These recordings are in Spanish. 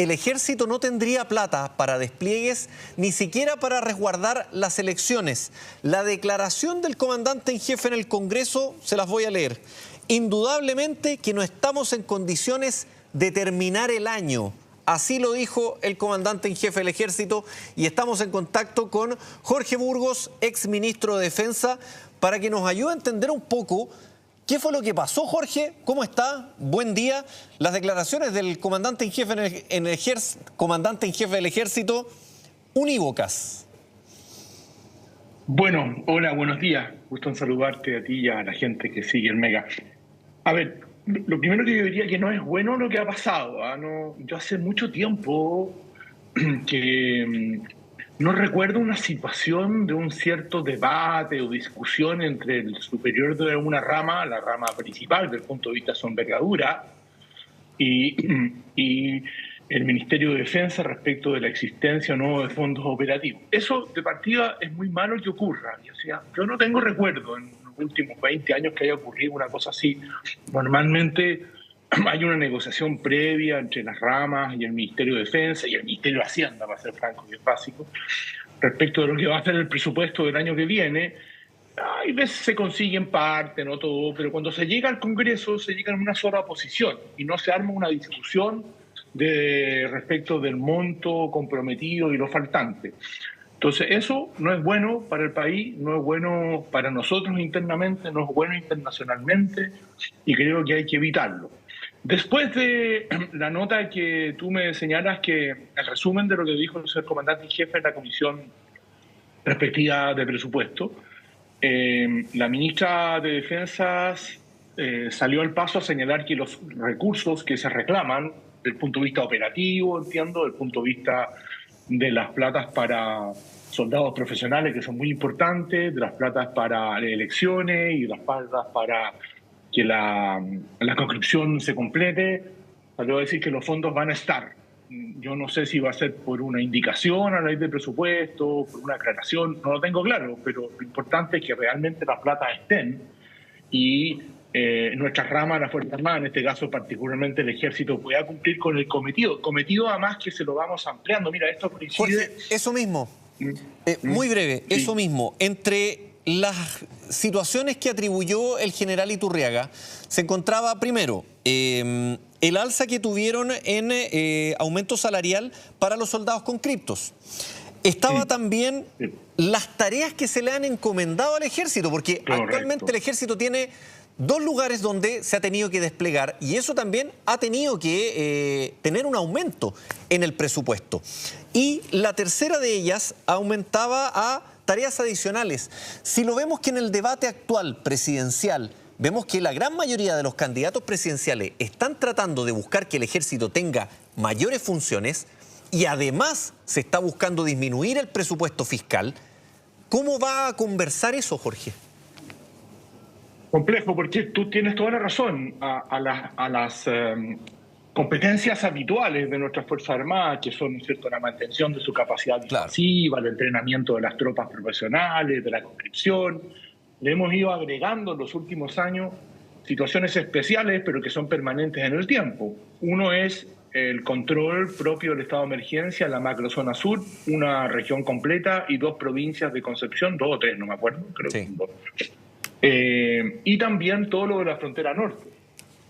el ejército no tendría plata para despliegues, ni siquiera para resguardar las elecciones. La declaración del comandante en jefe en el Congreso, se las voy a leer. Indudablemente que no estamos en condiciones de terminar el año. Así lo dijo el comandante en jefe del ejército, y estamos en contacto con Jorge Burgos, ex ministro de Defensa, para que nos ayude a entender un poco qué fue lo que pasó. Jorge, ¿cómo está? Buen día. Las declaraciones del comandante en jefe comandante en jefe del ejército, unívocas. Bueno, hola, buenos días. Gusto en saludarte a ti y a la gente que sigue el Mega. A ver, lo primero que yo diría que no es bueno lo que ha pasado. No, yo hace mucho tiempo que no recuerdo una situación de un cierto debate o discusión entre el superior de una rama, la rama principal desde el punto de vista de su envergadura, y el Ministerio de Defensa respecto de la existencia o no de fondos operativos. Eso de partida es muy malo que ocurra. O sea, yo no tengo recuerdo en los últimos 20 años que haya ocurrido una cosa así. Normalmente hay una negociación previa entre las ramas y el Ministerio de Defensa y el Ministerio de Hacienda, para ser franco y es básico, respecto de lo que va a ser el presupuesto del año que viene. Hay veces se consigue en parte, no todo, pero cuando se llega al Congreso se llega en una sola posición y no se arma una discusión respecto del monto comprometido y lo faltante. Entonces eso no es bueno para el país, no es bueno para nosotros internamente, no es bueno internacionalmente y creo que hay que evitarlo. Después de la nota que tú me señalas, que el resumen de lo que dijo el señor comandante en jefe en la comisión respectiva de presupuesto, la ministra de Defensa salió al paso a señalar que los recursos que se reclaman, desde el punto de vista operativo, entiendo, desde el punto de vista de las platas para soldados profesionales, que son muy importantes, de las platas para elecciones y de las platas para que la conscripción se complete, salió a decir que los fondos van a estar. Yo no sé si va a ser por una indicación a la ley de presupuesto, por una aclaración, no lo tengo claro, pero lo importante es que realmente las platas estén y nuestras ramas, la Fuerza Armada, en este caso particularmente el Ejército, pueda cumplir con el cometido además que se lo vamos ampliando. Mira, esto coincide... Jorge, eso mismo, muy breve, sí. Eso mismo, entre las situaciones que atribuyó el general Iturriaga, se encontraba primero el alza que tuvieron en aumento salarial para los soldados conscriptos. Estaba también las tareas que se le han encomendado al Ejército, porque actualmente el Ejército tiene dos lugares donde se ha tenido que desplegar y eso también ha tenido que tener un aumento en el presupuesto. Y la tercera de ellas aumentaba a tareas adicionales. Si lo vemos que en el debate actual presidencial, vemos que la gran mayoría de los candidatos presidenciales están tratando de buscar que el Ejército tenga mayores funciones y además se está buscando disminuir el presupuesto fiscal, ¿cómo va a conversar eso, Jorge? Complejo, porque tú tienes toda la razón. A las competencias habituales de nuestras Fuerzas Armadas, que son, ¿cierto?, la mantención de su capacidad disuasiva, el entrenamiento de las tropas profesionales, de la conscripción, le hemos ido agregando en los últimos años situaciones especiales, pero que son permanentes en el tiempo. Uno es el control propio del estado de emergencia en la macrozona sur, una región completa y 2 provincias de Concepción, 2 o 3, no me acuerdo, creo que son 2. Y también todo lo de la frontera norte.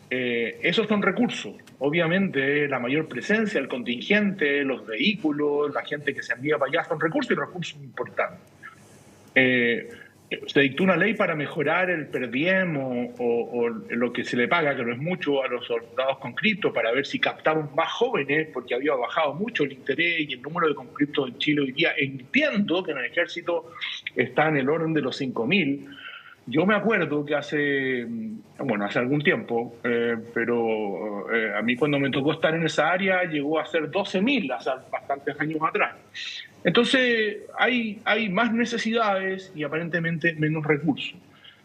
Esos son recursos. Obviamente, la mayor presencia, el contingente, los vehículos, la gente que se envía para allá, son recursos y recursos importantes. Se dictó una ley para mejorar el per diem o lo que se le paga, que no es mucho, a los soldados conscriptos, para ver si captamos más jóvenes, porque había bajado mucho el interés y el número de conscriptos en Chile hoy día. Entiendo que en el Ejército está en el orden de los 5.000. Yo me acuerdo que hace algún tiempo, pero a mí cuando me tocó estar en esa área llegó a ser 12.000, hace bastantes años atrás. Entonces hay más necesidades y aparentemente menos recursos.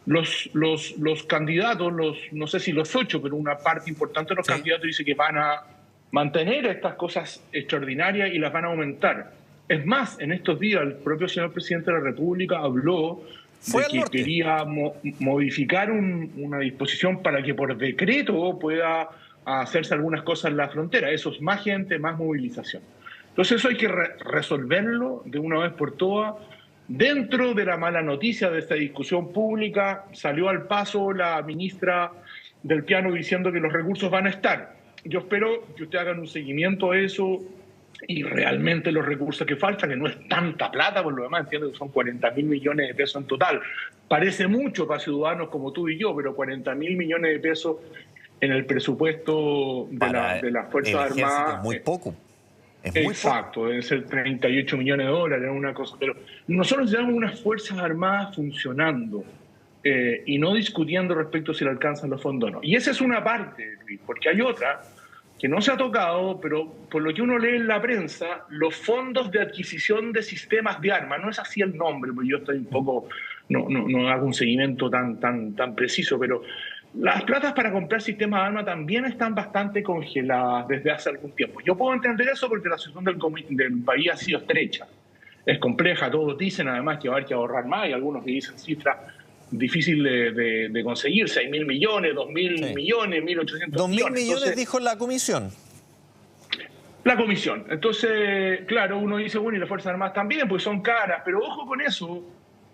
Los candidatos, no sé si los 8, pero una parte importante de los candidatos dice que van a mantener estas cosas extraordinarias y las van a aumentar. Es más, en estos días el propio señor presidente de la República habló de que quería modificar una disposición para que por decreto pueda a hacerse algunas cosas en la frontera. Eso es más gente, más movilización. Entonces eso hay que resolverlo de una vez por todas. Dentro de la mala noticia de esta discusión pública, salió al paso la ministra del Piano diciendo que los recursos van a estar. Yo espero que ustedes hagan un seguimiento a eso y realmente los recursos que faltan, que no es tanta plata, por lo demás entiendo que son 40.000 millones de pesos en total. Parece mucho para ciudadanos como tú y yo, pero 40.000 millones de pesos en el presupuesto de las Fuerzas Armadas es muy poco. Exacto, deben ser 38 millones de dólares, una cosa. Pero nosotros necesitamos unas Fuerzas Armadas funcionando y no discutiendo respecto a si le alcanzan los fondos o no. Y esa es una parte, Luis, porque hay otra que no se ha tocado, pero por lo que uno lee en la prensa, los fondos de adquisición de sistemas de armas, no es así el nombre, porque yo estoy un poco, no hago un seguimiento tan preciso, pero las platas para comprar sistemas de armas también están bastante congeladas desde hace algún tiempo. Yo puedo entender eso porque la situación del país ha sido estrecha, es compleja, todos dicen además que va a haber que ahorrar más, y algunos que dicen cifras difíciles de conseguir, 6.000 millones, 2.000 millones, 1.800 millones. 2.000 millones entonces, dijo la comisión. La comisión. Entonces, claro, uno dice, bueno, y las Fuerzas Armadas también, pues son caras, pero ojo con eso,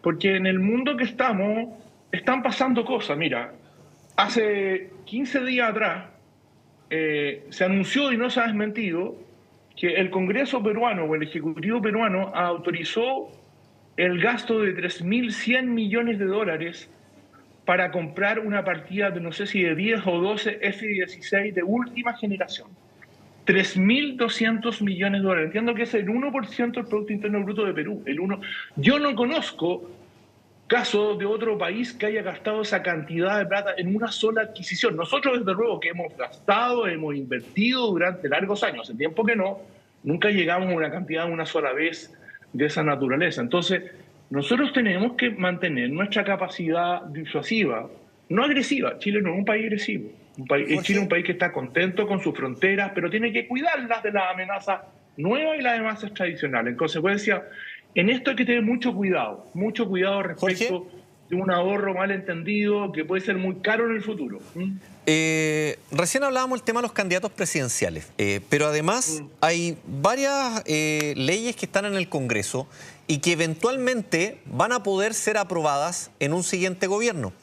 porque en el mundo que están pasando cosas. Mira, hace 15 días atrás se anunció, y no se ha desmentido, que el Congreso peruano o el Ejecutivo peruano autorizó el gasto de 3.100 millones de dólares para comprar una partida de no sé si de 10 o 12 F-16 de última generación. 3.200 millones de dólares. Entiendo que es el 1% del Producto Interno Bruto de Perú. Yo no conozco caso de otro país que haya gastado esa cantidad de plata en una sola adquisición. Nosotros, desde luego, que hemos gastado, hemos invertido durante largos años, hace tiempo que no, nunca llegamos a una cantidad una sola vez de esa naturaleza. Entonces, nosotros tenemos que mantener nuestra capacidad disuasiva, no agresiva. Chile no es un país agresivo. Chile es un país que está contento con sus fronteras, pero tiene que cuidarlas de las amenazas nuevas y las amenazas tradicionales. En consecuencia, en esto hay que tener mucho cuidado respecto Jorge, de un ahorro mal entendido que puede ser muy caro en el futuro. Recién hablábamos del tema de los candidatos presidenciales, pero además hay varias leyes que están en el Congreso y que eventualmente van a poder ser aprobadas en un siguiente gobierno.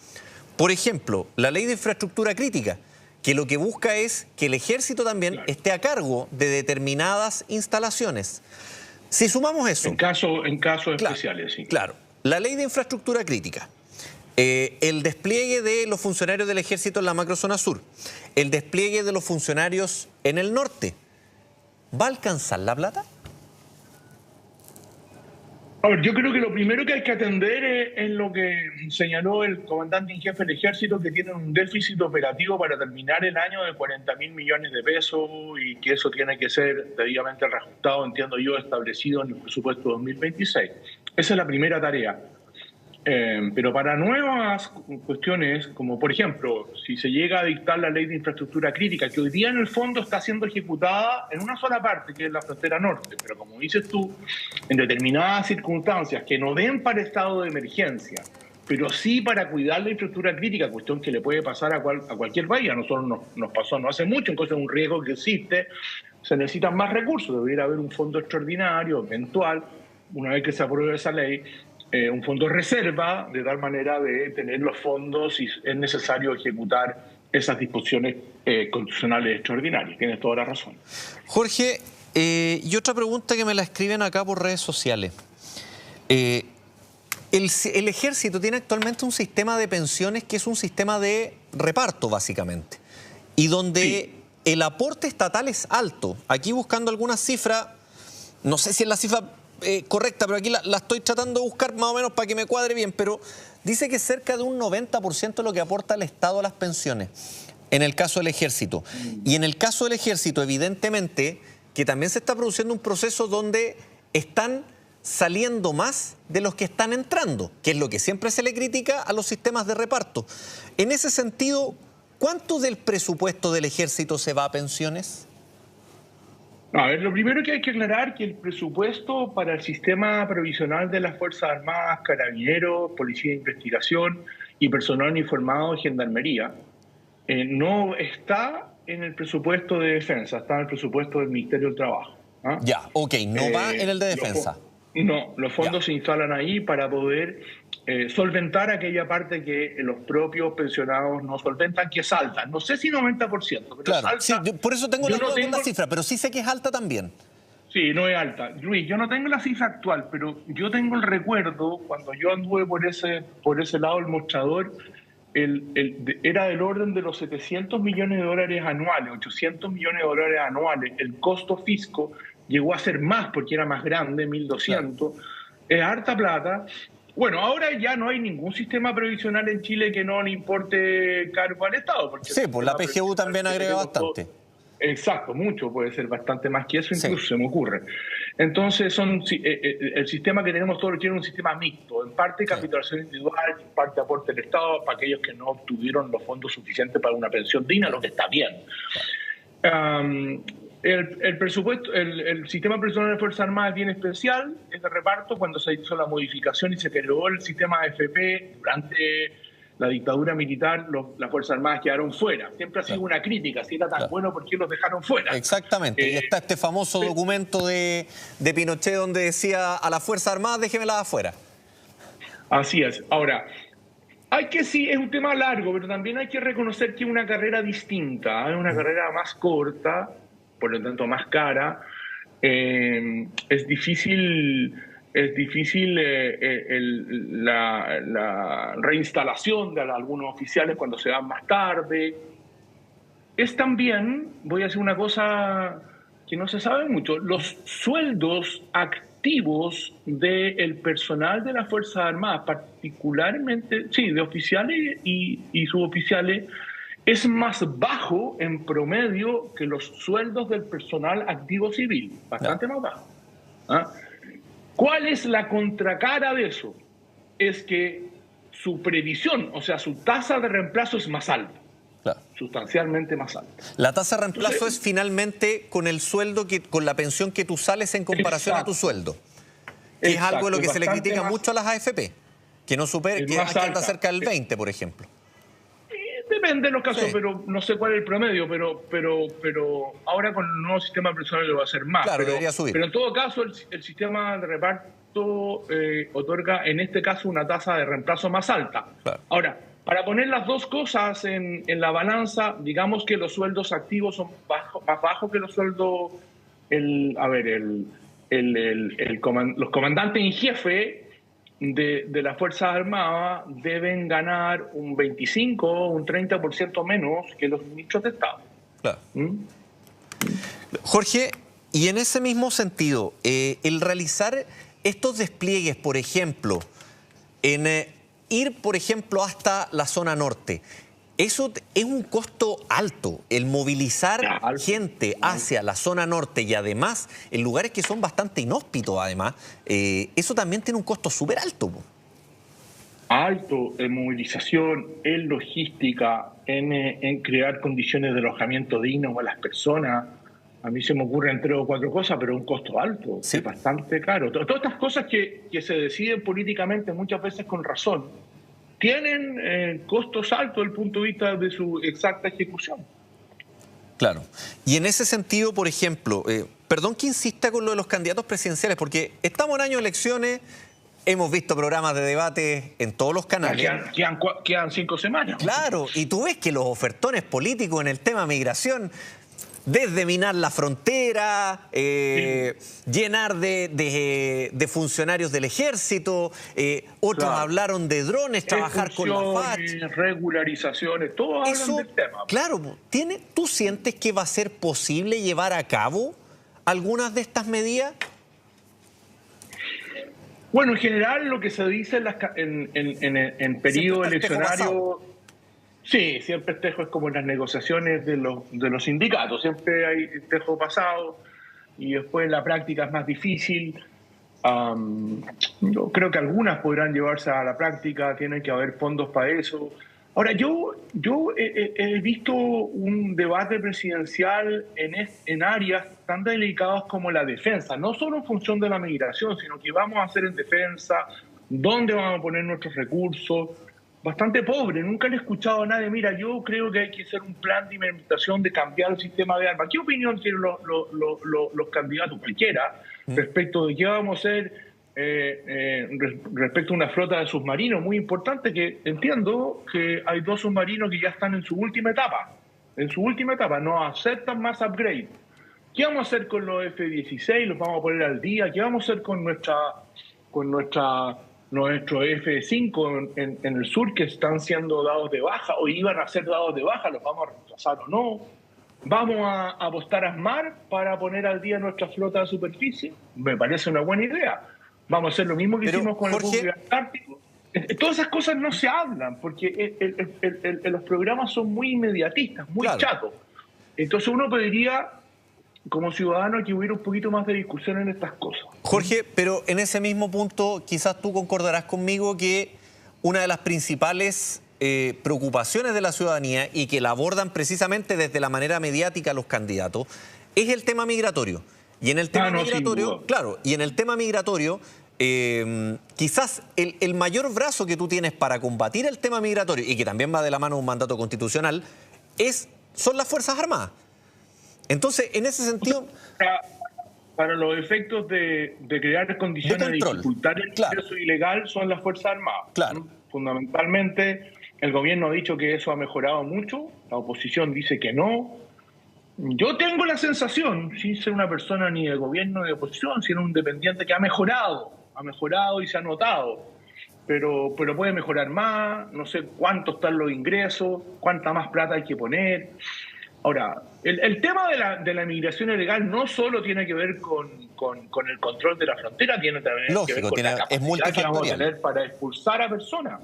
Por ejemplo, la ley de infraestructura crítica, que lo que busca es que el ejército también esté a cargo de determinadas instalaciones. Si sumamos eso... En casos especiales, sí. Claro, la ley de infraestructura crítica, el despliegue de los funcionarios del ejército en la macrozona sur, el despliegue de los funcionarios en el norte, ¿va a alcanzar la plata? A ver, yo creo que lo primero que hay que atender es lo que señaló el comandante en jefe del ejército, que tienen un déficit operativo para terminar el año de 40.000 millones de pesos y que eso tiene que ser debidamente reajustado, entiendo yo, establecido en el presupuesto 2026. Esa es la primera tarea. Pero para nuevas cuestiones, como por ejemplo, si se llega a dictar la ley de infraestructura crítica, que hoy día en el fondo está siendo ejecutada en una sola parte, que es la frontera norte, pero como dices tú, en determinadas circunstancias que no den para estado de emergencia, pero sí para cuidar la infraestructura crítica, cuestión que le puede pasar a cualquier país. A nosotros nos pasó no hace mucho, entonces es un riesgo que existe, se necesitan más recursos, debería haber un fondo extraordinario, eventual, una vez que se apruebe esa ley, un fondo de reserva, de tal manera de tener los fondos si es necesario ejecutar esas disposiciones constitucionales extraordinarias. Tienes toda la razón. Jorge, y otra pregunta que me la escriben acá por redes sociales. El ejército tiene actualmente un sistema de pensiones que es un sistema de reparto, básicamente, y donde el aporte estatal es alto. Aquí buscando alguna cifra, no sé si es la cifra correcta, pero aquí la estoy tratando de buscar más o menos para que me cuadre bien, pero dice que cerca de un 90% de lo que aporta el Estado a las pensiones, en el caso del ejército. Y en el caso del ejército, evidentemente, que también se está produciendo un proceso donde están saliendo más de los que están entrando, que es lo que siempre se le critica a los sistemas de reparto. En ese sentido, ¿cuánto del presupuesto del ejército se va a pensiones? A ver, lo primero que hay que aclarar es que el presupuesto para el sistema provisional de las Fuerzas Armadas, Carabineros, Policía de Investigación y personal uniformado de Gendarmería no está en el presupuesto de defensa, está en el presupuesto del Ministerio del Trabajo. ¿Ah? Ya, ok, no va en el de defensa. No, los fondos se instalan ahí para poder solventar aquella parte que los propios pensionados no solventan, que es alta. No sé si 90%, pero Claro, es alta. sí, por eso tengo la duda con la tengo... cifra, pero sí sé que es alta también. Sí, no es alta. Luis, yo no tengo la cifra actual, pero yo tengo el recuerdo, cuando yo anduve por ese lado del mostrador, era del orden de los 700 millones de dólares anuales, 800 millones de dólares anuales. El costo fisco llegó a ser más porque era más grande, 1.200. Claro. Es harta plata. Bueno, ahora ya no hay ningún sistema previsional en Chile que no le importe cargo al Estado. Porque sí, pues la PGU también agrega bastante. Exacto, mucho, puede ser bastante más que eso, incluso se me ocurre. Entonces, el sistema que tenemos todos tiene un sistema mixto, en parte capitalización individual, en parte aporte del Estado para aquellos que no obtuvieron los fondos suficientes para una pensión digna, lo que está bien. El presupuesto, el sistema previsional de Fuerzas Armadas es bien especial, es de reparto. Cuando se hizo la modificación y se creó el sistema AFP durante la dictadura militar, las Fuerzas Armadas quedaron fuera. Siempre ha sido una crítica, si era tan bueno, ¿por qué los dejaron fuera? Exactamente, y está este famoso documento de Pinochet donde decía a las Fuerzas Armadas, déjenmelas afuera. Así es. Ahora, es un tema largo, pero también hay que reconocer que es una carrera distinta, es una carrera más corta, por lo tanto más cara. Es difícil la reinstalación de algunos oficiales cuando se van más tarde. Es también, voy a decir una cosa que no se sabe mucho, los sueldos activos del personal de las Fuerzas Armadas, particularmente, sí, de oficiales y suboficiales, es más bajo en promedio que los sueldos del personal activo civil, bastante más bajo. ¿Ah? ¿Cuál es la contracara de eso? Es que su previsión, o sea, su tasa de reemplazo es más alta, sustancialmente más alta. La tasa de reemplazo es finalmente con el sueldo, con la pensión que tú sales en comparación a tu sueldo, que es algo de lo que se le critica mucho a las AFP, que no supere, que anda cerca del 20, por ejemplo. Depende de los casos, pero no sé cuál es el promedio, pero ahora con el nuevo sistema previsional lo va a hacer más. Claro, debería subir. Pero en todo caso, el sistema de reparto otorga, en este caso, una tasa de reemplazo más alta. Claro. Ahora, para poner las dos cosas en la balanza, digamos que los sueldos activos son más bajos que los sueldos... los comandantes en jefe de las Fuerzas Armadas deben ganar un 25 o un 30% menos que los ministros de Estado. Claro. Jorge, y en ese mismo sentido, el realizar estos despliegues, por ejemplo, en ir, por ejemplo, hasta la zona norte, eso es un costo alto, el movilizar gente hacia la zona norte y además en lugares que son bastante inhóspitos, además, eso también tiene un costo súper alto. Alto en movilización, en logística, en crear condiciones de alojamiento dignos a las personas. A mí se me ocurren 3 o 4 cosas, pero un costo alto, es bastante caro. Todas estas cosas que se deciden políticamente muchas veces con razón, tienen costos altos desde el punto de vista de su exacta ejecución. Claro. Y en ese sentido, por ejemplo, perdón que insista con lo de los candidatos presidenciales, porque estamos en año de elecciones, hemos visto programas de debate en todos los canales. Quedan 5 semanas. Claro, y tú ves que los ofertones políticos en el tema migración, desde minar la frontera, llenar de funcionarios del ejército, otros hablaron de drones, trabajar con la FACH. Regularizaciones, todos hablan del tema. Claro, ¿tú sientes que va a ser posible llevar a cabo algunas de estas medidas? Bueno, en general lo que se dice en periodo eleccionario... Sí, siempre tejo es como en las negociaciones de los sindicatos. Siempre hay tejo pasado y después en la práctica es más difícil. Yo creo que algunas podrán llevarse a la práctica, tienen que haber fondos para eso. Ahora, yo he visto un debate presidencial en áreas tan delicadas como la defensa, no solo en función de la migración, sino que vamos a hacer en defensa, dónde vamos a poner nuestros recursos. bastante pobre. Nunca le he escuchado a nadie, mira, yo creo que hay que hacer un plan de implementación de cambiar el sistema de armas. ¿Qué opinión tienen los candidatos, cualquiera, respecto de qué vamos a hacer respecto a una flota de submarinos muy importante? Que entiendo que hay 2 submarinos que ya están en su última etapa. No aceptan más upgrade. ¿Qué vamos a hacer con los F-16? ¿Los vamos a poner al día? ¿Qué vamos a hacer con nuestro F-5 en el sur, que están siendo dados de baja o iban a ser dados de baja? ¿Los vamos a reemplazar o no? ¿Vamos a apostar a SMART para poner al día nuestra flota de superficie? Me parece una buena idea. Vamos a hacer lo mismo que hicimos con el buque antártico. Todas esas cosas no se hablan porque los programas son muy inmediatistas, muy chatos. Entonces uno pediría, como ciudadano, que hubiera un poquito más de discusión en estas cosas. Jorge, pero en ese mismo punto quizás tú concordarás conmigo que una de las principales preocupaciones de la ciudadanía, y que la abordan precisamente desde la manera mediática los candidatos, es el tema migratorio. Y en el tema migratorio, claro, y en el tema migratorio, quizás el mayor brazo que tú tienes para combatir el tema migratorio, y que también va de la mano de un mandato constitucional, son las Fuerzas Armadas. Entonces, en ese sentido... Para los efectos de crear condiciones de dificultar el ingreso ilegal, son las Fuerzas Armadas. Claro. Fundamentalmente, el gobierno ha dicho que eso ha mejorado mucho, la oposición dice que no. Yo tengo la sensación, sin ser una persona ni de gobierno ni de oposición, sino un independiente, que ha mejorado y se ha notado. Pero puede mejorar más, no sé cuánto están los ingresos, cuánta más plata hay que poner. Ahora, el tema de la migración ilegal no solo tiene que ver con el control de la frontera, tiene también que ver con la capacidad que vamos a tener para expulsar a personas.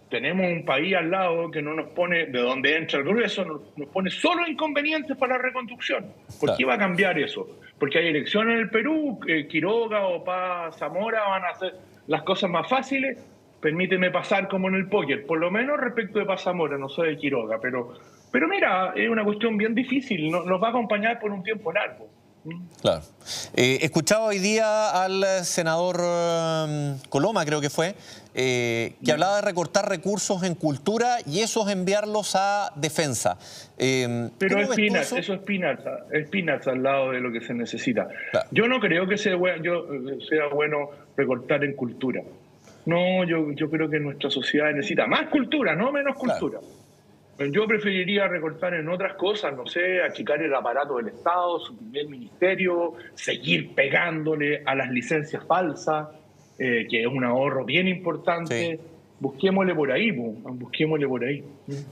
Tenemos un país al lado que no nos pone, de donde entra el grueso, nos pone solo inconvenientes para la reconstrucción. ¿Por qué va a cambiar eso? Porque hay elecciones en el Perú, Quiroga o Paz Zamora van a hacer las cosas más fáciles. Permíteme pasar como en el póker, por lo menos respecto de Paz Zamora, no soy de Quiroga, pero mira, es una cuestión bien difícil, nos va a acompañar por un tiempo largo. Claro. Escuchaba hoy día al senador Coloma, creo que fue, que hablaba de recortar recursos en cultura y esos enviarlos a defensa. Pero eso es peanuts al lado de lo que se necesita. Claro. Yo no creo que sea bueno recortar en cultura. No, yo creo que nuestra sociedad necesita más cultura, no menos cultura. Claro. Yo preferiría recortar en otras cosas, no sé, achicar el aparato del Estado, suprimir el ministerio, seguir pegándole a las licencias falsas, que es un ahorro bien importante. Sí. Busquémosle por ahí.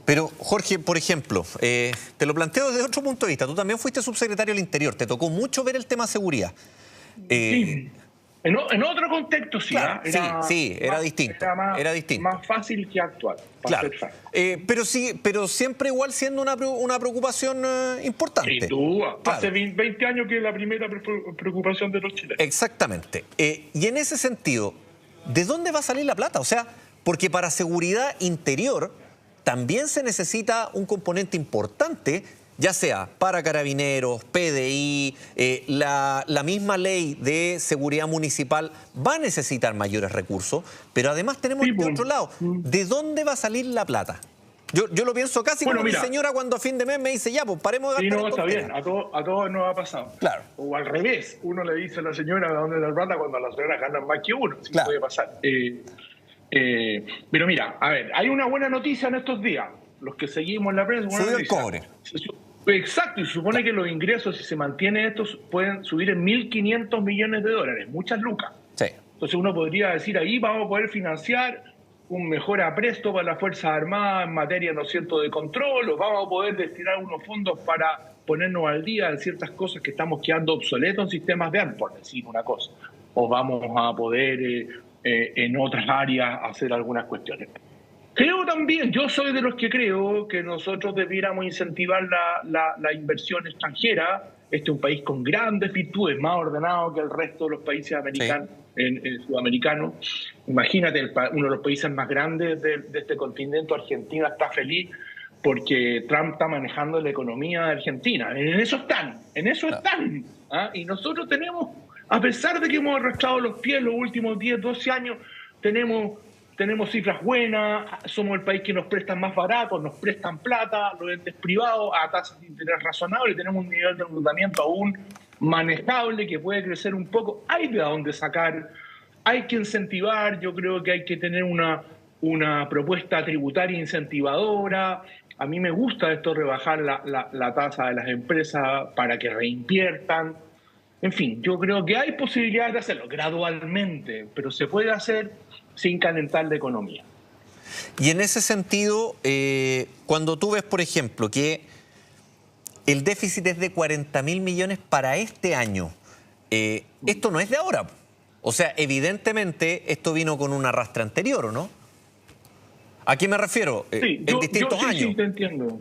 Pero, Jorge, por ejemplo, te lo planteo desde otro punto de vista. Tú también fuiste subsecretario del Interior, te tocó mucho ver el tema seguridad. Sí. En otro contexto sí, claro, era distinto. Era más fácil que actual. Claro. Pero siempre igual siendo una preocupación importante. Sin duda. Claro. Hace 20 años que es la primera preocupación de los chilenos. Exactamente. Y en ese sentido, ¿de dónde va a salir la plata? O sea, porque para seguridad interior también se necesita un componente importante, ya sea para carabineros, PDI, la misma ley de seguridad municipal va a necesitar mayores recursos, pero además tenemos de otro lado, ¿de dónde va a salir la plata? Yo lo pienso casi como mi señora cuando a fin de mes me dice, ya, pues paremos de gastar. Sí, no, está bien, a todos nos ha pasado. Claro. O al revés, uno le dice a la señora de dónde es la plata cuando las señoras ganan más que uno, sí, claro. Puede pasar. Pero mira, a ver, hay una buena noticia en estos días, los que seguimos la prensa. Subió el cobre. Exacto, y se supone que los ingresos, si se mantiene estos, pueden subir en 1.500 millones de dólares, muchas lucas. Sí. Entonces uno podría decir, ahí vamos a poder financiar un mejor apresto para las Fuerzas Armadas en materia, ¿no es cierto?, de control, o vamos a poder destinar unos fondos para ponernos al día en ciertas cosas que estamos quedando obsoletos en sistemas de armas, por decir una cosa. O vamos a poder en otras áreas hacer algunas cuestiones. Creo también, yo soy de los que creo que nosotros debiéramos incentivar la inversión extranjera. Este es un país con grandes virtudes, más ordenado que el resto de los países americanos, sudamericanos. Imagínate, uno de los países más grandes de este continente, Argentina, está feliz porque Trump está manejando la economía de Argentina. En eso están. ¿Ah? Y nosotros tenemos, a pesar de que hemos arrastrado los pies los últimos 10, 12 años, tenemos tenemos cifras buenas, somos el país que nos prestan más barato, nos prestan plata, los entes privados a tasas de interés razonables, tenemos un nivel de endeudamiento aún manejable que puede crecer un poco. Hay de dónde sacar, hay que incentivar, yo creo que hay que tener una propuesta tributaria incentivadora. A mí me gusta esto, rebajar la tasa de las empresas para que reinviertan. En fin, yo creo que hay posibilidades de hacerlo gradualmente, pero se puede hacer sin calentar la economía. Y en ese sentido, cuando tú ves, por ejemplo, que el déficit es de 40.000 millones para este año, esto no es de ahora. O sea, evidentemente esto vino con un arrastre anterior, ¿o no? ¿A qué me refiero? Sí, en distintos años. Sí, te entiendo.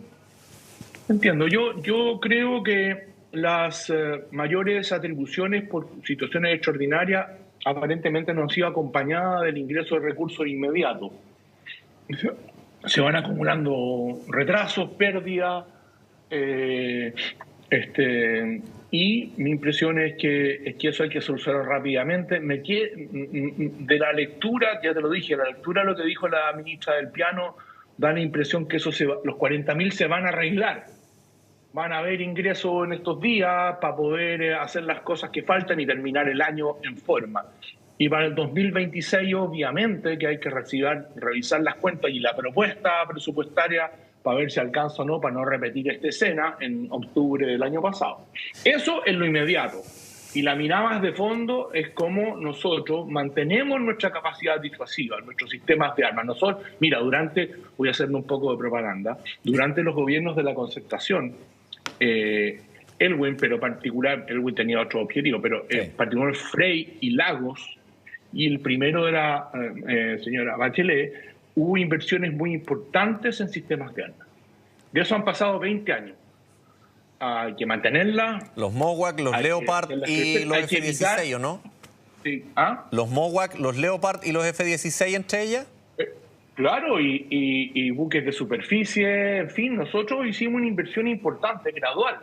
Entiendo. Yo creo que las mayores atribuciones por situaciones extraordinarias aparentemente no han sido acompañadas del ingreso de recursos inmediatos. Se van acumulando retrasos, pérdidas, y mi impresión es que eso hay que solucionar rápidamente. De la lectura, ya te lo dije, la lectura de lo que dijo la ministra del Piano da la impresión que los 40.000 se van a arreglar. Van a haber ingresos en estos días para poder hacer las cosas que faltan y terminar el año en forma. Y para el 2026, obviamente, que hay que revisar las cuentas y la propuesta presupuestaria para ver si alcanza o no, para no repetir esta escena en octubre del año pasado. Eso es lo inmediato. Y la mirada más de fondo es cómo nosotros mantenemos nuestra capacidad disuasiva, nuestros sistemas de armas. Nosotros, mira, voy a hacerme un poco de propaganda, durante los gobiernos de la Concertación, Elwin tenía otro objetivo, pero en particular Frey y Lagos, y el primero de la señora Bachelet, hubo inversiones muy importantes en sistemas de armas. De eso han pasado 20 años. Hay que mantenerla. Los MOWAC, los Leopard y los F-16, ¿o no? Sí. ¿Ah? Los MOWAC, los Leopard y los F-16 entre ellas. Claro, y buques de superficie, en fin, nosotros hicimos una inversión importante, gradual.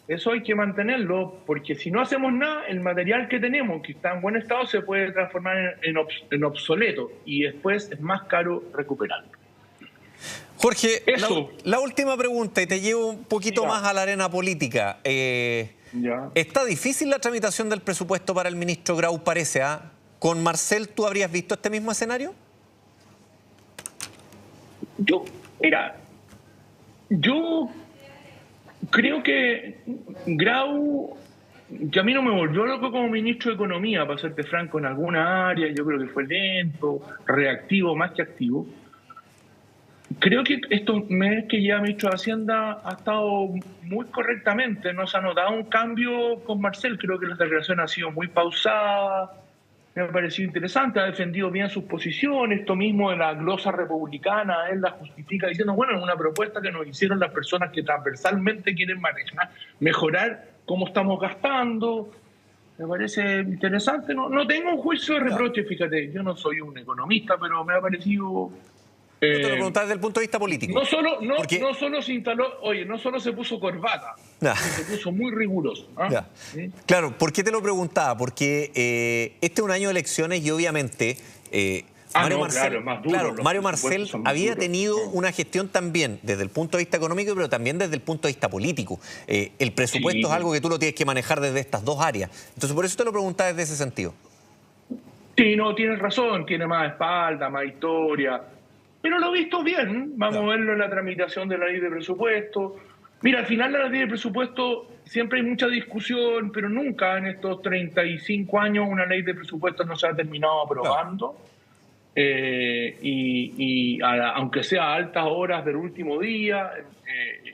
Eso hay que mantenerlo, porque si no hacemos nada, el material que tenemos, que está en buen estado, se puede transformar en obsoleto y después es más caro recuperarlo. Jorge, la última pregunta, y te llevo un poquito más a la arena política. ¿Está difícil la tramitación del presupuesto para el ministro Grau, parece? ¿Con Marcel tú habrías visto este mismo escenario? Yo creo que Grau, que a mí no me volvió loco como ministro de Economía, para serte franco, en alguna área. Yo creo que fue lento, reactivo más que activo. Creo que estos meses que lleva ministro de Hacienda ha estado muy correctamente. No se ha notado un cambio con Marcel. Creo que las declaraciones han sido muy pausadas. Me ha parecido interesante, ha defendido bien sus posiciones. Esto mismo de la glosa republicana, él la justifica diciendo, bueno, es una propuesta que nos hicieron las personas que transversalmente quieren mejorar cómo estamos gastando. Me parece interesante. No tengo un juicio de reproche, fíjate. Yo no soy un economista, pero me ha parecido... Yo te lo preguntaba desde el punto de vista político. No solo se instaló, no solo se puso corbata, se puso muy riguroso. ¿Sí? Claro, ¿por qué te lo preguntaba? Porque este es un año de elecciones y obviamente Mario Marcel había tenido una gestión también desde el punto de vista económico, pero también desde el punto de vista político. El presupuesto es algo que tú lo tienes que manejar desde estas dos áreas. Entonces, por eso te lo preguntaba desde ese sentido. Sí, no, tienes razón, tiene más espalda, más historia. Pero lo he visto bien, vamos a verlo en la tramitación de la ley de presupuesto. Mira, al final de la ley de presupuesto siempre hay mucha discusión, pero nunca en estos 35 años una ley de presupuesto no se ha terminado aprobando. Aunque sea a altas horas del último día,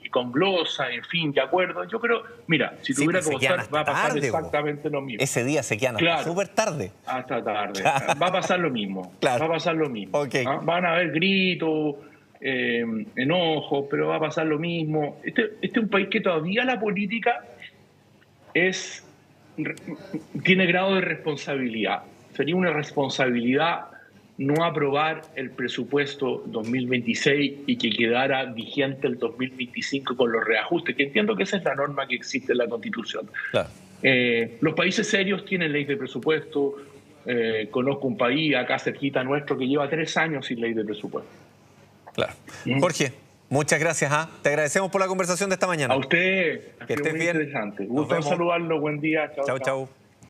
con glosa, en fin, de acuerdo. Yo creo, mira, si tuviera que votar, va a pasar exactamente lo mismo. Ese día se quedan hasta súper tarde. Hasta tarde. Va a pasar lo mismo. Va a pasar lo mismo. Okay. Van a haber gritos, enojos, pero va a pasar lo mismo. Este es un país que todavía la política tiene grado de responsabilidad. Sería una responsabilidad no aprobar el presupuesto 2026 y que quedara vigente el 2025 con los reajustes, que entiendo que esa es la norma que existe en la Constitución. Claro. Los países serios tienen ley de presupuesto, conozco un país acá cerquita nuestro que lleva 3 años sin ley de presupuesto. Claro. Jorge, muchas gracias. Te agradecemos por la conversación de esta mañana. A usted, que estés bien. Interesante. Gusto en saludarlo. Buen día. Chao, chao.